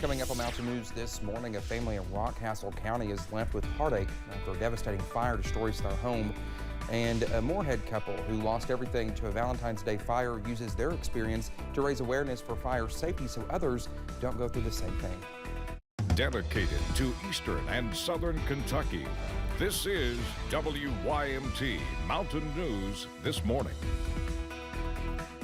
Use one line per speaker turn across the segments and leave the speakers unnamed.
Coming up on Mountain News this morning, a family in Rockcastle County is left with heartache after a devastating fire destroys their home. And a Moorhead couple who lost everything to a Valentine's Day fire uses their experience to raise awareness for fire safety so others don't go through the same thing.
Dedicated to Eastern and Southern Kentucky, this is WYMT Mountain News This Morning.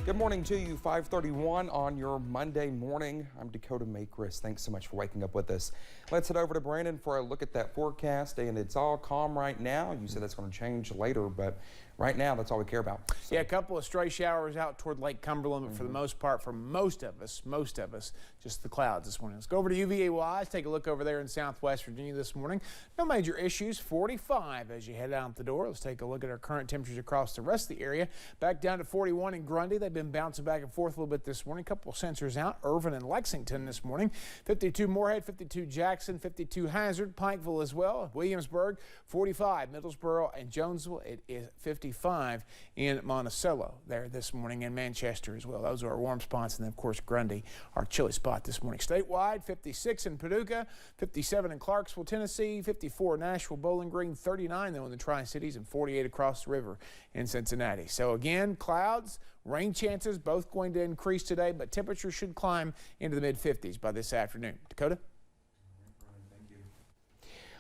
Good morning to you, 5:31 on your Monday morning. I'm Dakota Makris. Thanks so much for waking up with us. Let's head over to Brandon for a look at that forecast, and it's all calm right now. You said that's going to change later, but right now that's all we care about. So.
Yeah, a couple of stray showers out toward Lake Cumberland, but for the most part, for most of us, just the clouds this morning. Let's go over to UVA-wise, take a look over there in Southwest Virginia this morning. No major issues, 45 as you head out the door. Let's take a look at our current temperatures across the rest of the area. Back down to 41 in Grundy. They've been bouncing back and forth a little bit this morning. A couple of sensors out. Irvin and Lexington this morning. 52 Moorhead, 52 Jackson, 52 Hazard, Pikeville as well. Williamsburg, 45. Middlesboro and Jonesville, it is 55 in Monticello there this morning, and Manchester as well. Those are our warm spots, and then of course Grundy, our chilly spot this morning. Statewide, 56 in Paducah, 57 in Clarksville, Tennessee, 54 Nashville, Bowling Green, 39 though in the Tri-Cities, and 48 across the river in Cincinnati. So again, clouds, rain chances both going to increase today, but temperatures should climb into the mid-50s by this afternoon. Dakota?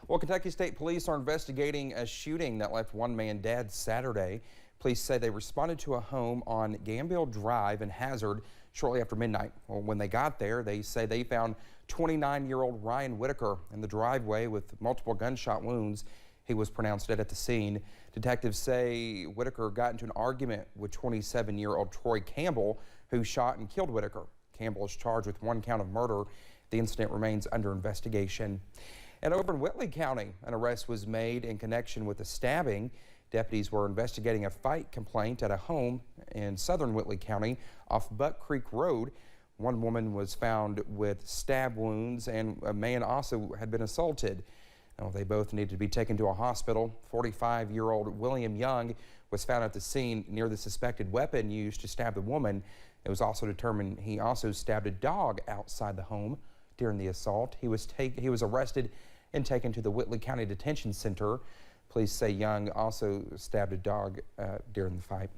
Well, Kentucky State Police are investigating a shooting that left one man dead Saturday. Police say they responded to a home on Gambill Drive in Hazard shortly after midnight. Well, when they got there, they say they found 29-year-old Ryan Whitaker in the driveway with multiple gunshot wounds. He was pronounced dead at the scene. Detectives say Whitaker got into an argument with 27-year-old Troy Campbell, who shot and killed Whitaker. Campbell is charged with 1 count of murder. The incident remains under investigation. And over in Whitley County, an arrest was made in connection with a stabbing. Deputies were investigating a fight complaint at a home in southern Whitley County off Buck Creek Road. One woman was found with stab wounds, and a man also had been assaulted. Now, they both needed to be taken to a hospital. 45-year-old William Young was found at the scene near the suspected weapon used to stab the woman. It was also determined he also stabbed a dog outside the home during the assault. He was arrested and taken to the Whitley County Detention Center. Police say Young also stabbed a dog during the fight.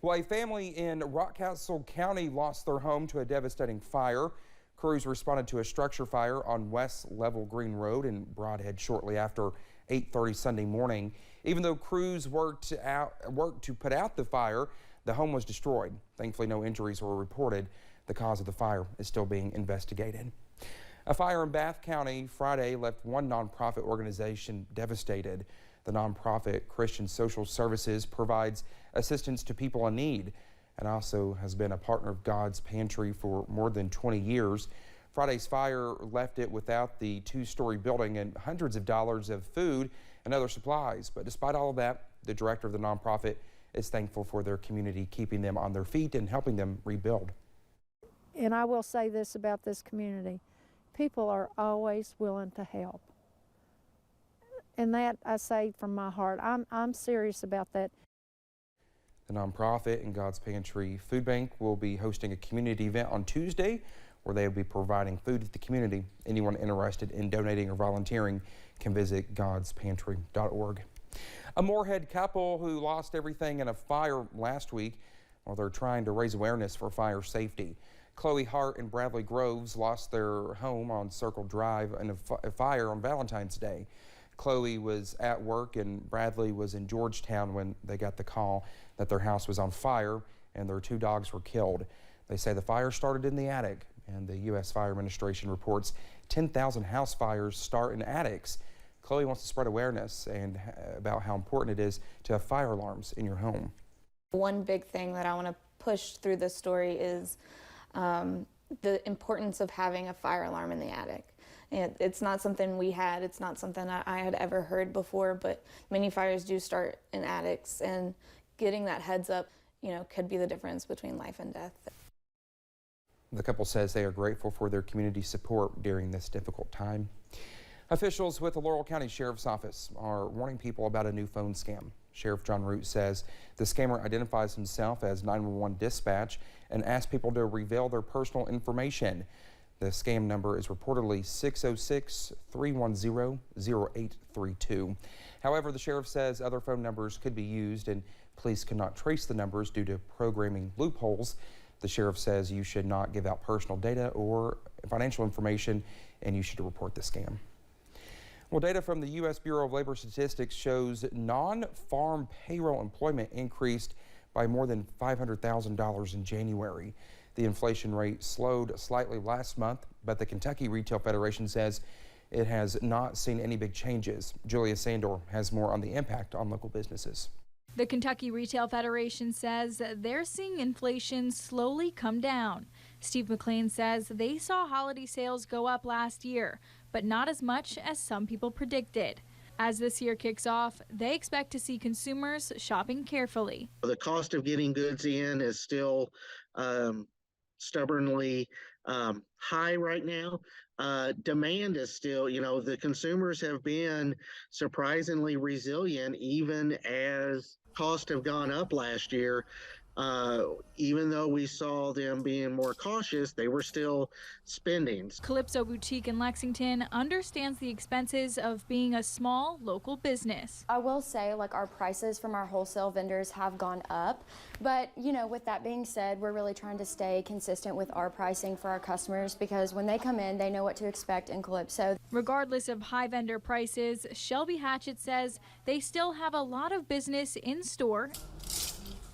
Well, a family in Rockcastle County lost their home to a devastating fire. Crews responded to a structure fire on West Level Green Road in Brodhead shortly after 8:30 Sunday morning. Even though crews worked to put out the fire, the home was destroyed. Thankfully, no injuries were reported. The cause of the fire is still being investigated. A fire in Bath County Friday left one nonprofit organization devastated. The nonprofit Christian Social Services provides assistance to people in need and also has been a partner of God's Pantry for more than 20 years. Friday's fire left it without the 2-story building and hundreds of dollars of food and other supplies. But despite all of that, the director of the nonprofit is thankful for their community, keeping them on their feet and helping them rebuild.
And I will say this about this community. People are always willing to help. And that I say from my heart. I'm serious about that.
The nonprofit and God's Pantry Food Bank will be hosting a community event on Tuesday where they will be providing food to the community. Anyone interested in donating or volunteering can visit godspantry.org. A Moorhead couple who lost everything in a fire last week, well, they're trying to raise awareness for fire safety. Chloe Hart and Bradley Groves lost their home on Circle Drive in a fire on Valentine's Day. Chloe was at work and Bradley was in Georgetown when they got the call that their house was on fire and their 2 dogs were killed. They say the fire started in the attic, and the U.S. Fire Administration reports 10,000 house fires start in attics. Chloe wants to spread awareness and about how important it is to have fire alarms in your home.
One big thing that I want to push through this story is the importance of having a fire alarm in the attic. It's not something we had, it's not something I had ever heard before, but many fires do start in attics, and getting that heads up, could be the difference between life and death.
The couple says they are grateful for their community support during this difficult time. Officials with the Laurel County Sheriff's Office are warning people about a new phone scam. Sheriff John Root says the scammer identifies himself as 911 dispatch and asks people to reveal their personal information. The scam number is reportedly 606-310-0832. However, the sheriff says other phone numbers could be used and police cannot trace the numbers due to programming loopholes. The sheriff says you should not give out personal data or financial information, and you should report the scam. Well, data from the U.S. Bureau of Labor Statistics shows non-farm payroll employment increased by more than $500,000 in January. The inflation rate slowed slightly last month, but the Kentucky Retail Federation says it has not seen any big changes. Julia Sandor has more on the impact on local businesses.
The Kentucky Retail Federation says they're seeing inflation slowly come down. Steve McLean says they saw holiday sales go up last year, but not as much as some people predicted. As this year kicks off, they expect to see consumers shopping carefully.
The cost of getting goods in is still stubbornly high right now. Demand is still, the consumers have been surprisingly resilient even as costs have gone up last year. Even though we saw them being more cautious, they were still spending.
Calypso Boutique in Lexington understands the expenses of being a small local business.
I will say, our prices from our wholesale vendors have gone up, but with that being said, we're really trying to stay consistent with our pricing for our customers because when they come in, they know what to expect in Calypso.
Regardless of high vendor prices, Shelby Hatchett says they still have a lot of business in store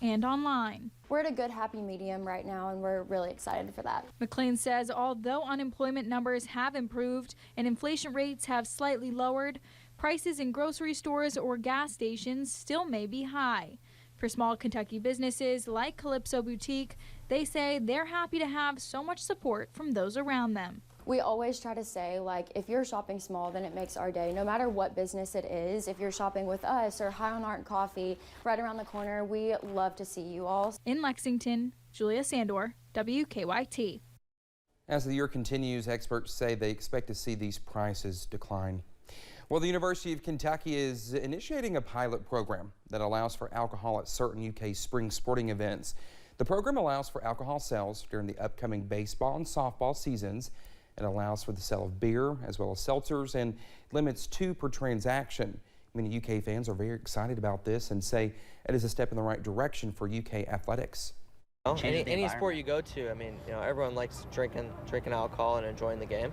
and online.
We're at a good happy medium right now, and we're really excited for that.
McLean says although unemployment numbers have improved and inflation rates have slightly lowered, prices in grocery stores or gas stations still may be high. For small Kentucky businesses like Calypso Boutique, they say they're happy to have so much support from those around them.
We always try to say, if you're shopping small, then it makes our day. No matter what business it is, if you're shopping with us or High on Art Coffee right around the corner, we love to see you all.
In Lexington, Julia Sandor, WKYT.
As the year continues, experts say they expect to see these prices decline. Well, the University of Kentucky is initiating a pilot program that allows for alcohol at certain UK spring sporting events. The program allows for alcohol sales during the upcoming baseball and softball seasons. It allows for the sale of beer as well as seltzers and limits 2 per transaction. Many UK fans are very excited about this and say it is a step in the right direction for UK athletics.
Any sport you go to, everyone likes drinking alcohol and enjoying the game.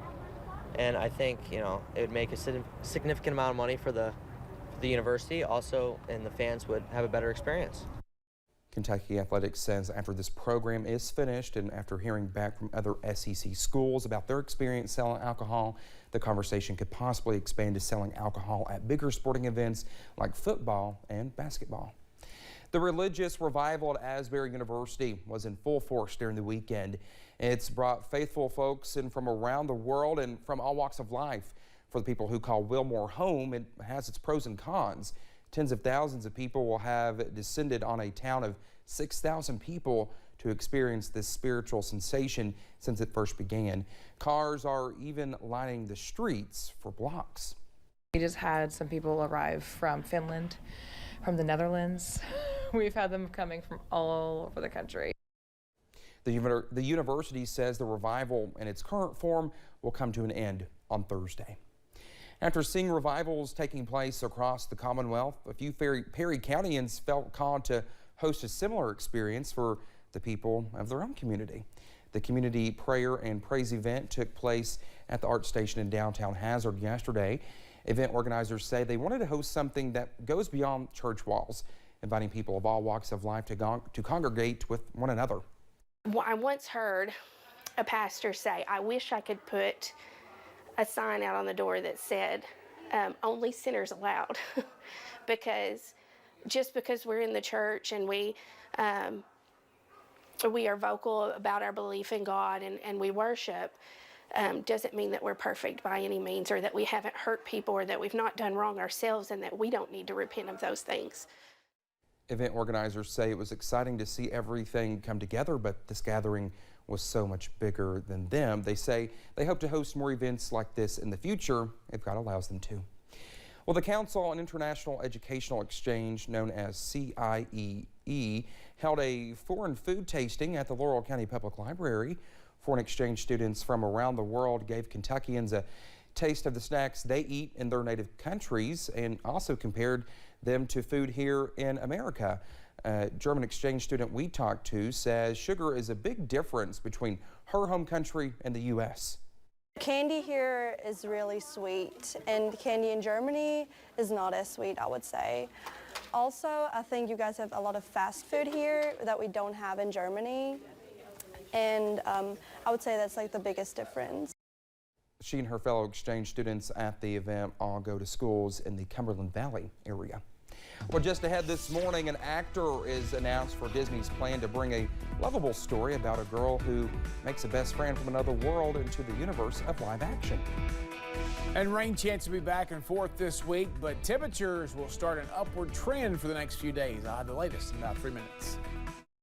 And I think, it would make a significant amount of money for the university also, and the fans would have a better experience.
Kentucky Athletics says after this program is finished and after hearing back from other SEC schools about their experience selling alcohol, the conversation could possibly expand to selling alcohol at bigger sporting events like football and basketball. The religious revival at Asbury University was in full force during the weekend. It's brought faithful folks in from around the world and from all walks of life. For the people who call Wilmore home, it has its pros and cons. Tens of thousands of people will have descended on a town of 6,000 people to experience this spiritual sensation since it first began. Cars are even lining the streets for blocks.
We just had some people arrive from Finland, from the Netherlands. We've had them coming from all over the country.
The university says the revival in its current form will come to an end on Thursday. After seeing revivals taking place across the Commonwealth, a few Perry Countyans felt called to host a similar experience for the people of their own community. The community prayer and praise event took place at the Art Station in downtown Hazard yesterday. Event organizers say they wanted to host something that goes beyond church walls, inviting people of all walks of life to congregate with one another.
Well, I once heard a pastor say, I wish I could put a sign out on the door that said, only sinners allowed. Because just because we're in the church and we are vocal about our belief in God and we worship, doesn't mean that we're perfect by any means, or that we haven't hurt people, or that we've not done wrong ourselves, and that we don't need to repent of those things.
Event organizers say it was exciting to see everything come together, but this gathering was so much bigger than them. They say they hope to host more events like this in the future if God allows them to. Well, the Council on International Educational Exchange, known as CIEE, held a foreign food tasting at the Laurel County Public Library. Foreign exchange students from around the world gave Kentuckians a taste of the snacks they eat in their native countries and also compared them to food here in America. A German exchange student we talked to says sugar is a big difference between her home country and the U.S.
Candy here is really sweet, and candy in Germany is not as sweet, I would say. Also, I think you guys have a lot of fast food here that we don't have in Germany, and I would say that's like the biggest difference.
She and her fellow exchange students at the event all go to schools in the Cumberland Valley area. Well, just ahead this morning, an actor is announced for Disney's plan to bring a lovable story about a girl who makes a best friend from another world into the universe of live action.
And rain chance to be back and forth this week, but temperatures will start an upward trend for the next few days. I'll have the latest in about 3 minutes.